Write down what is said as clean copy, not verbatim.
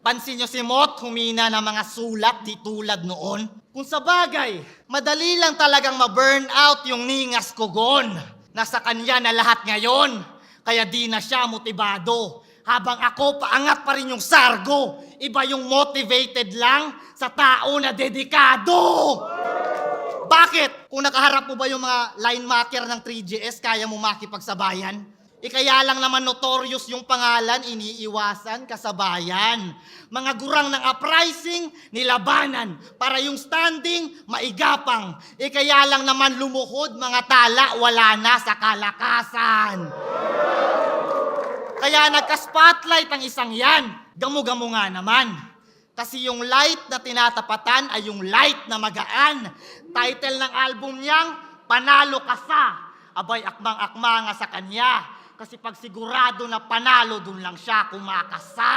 Pansin nyo si Mot, humina ng mga sulat di tulad noon. Kung sa bagay, madali lang talagang ma-burn out yung ningas ko gon. Nasa kanya na lahat ngayon, kaya di na siya motibado. Habang ako, paangat pa rin yung sargo. Iba yung motivated lang sa tao na dedikado. Bakit? Kung nakaharap mo ba yung mga line maker ng 3GS, kaya mo makipagsabayan? Kaya lang naman notorious yung pangalan, iniiwasan kasabayan. Mga gurang ng uprising, nilabanan, para yung standing, maigapang. Kaya lang naman lumuhod, mga tala, wala na sa kalakasan. Kaya nagka-spotlight ang isang yan, gamu-gamu nga naman. Kasi yung light na tinatapatan ay yung light na magaan. Title ng album niyang, Panalo Ka Sa. Abay, akmang-akma nga sa kanya. Kasi pag sigurado na panalo, dun lang siya kumakasa.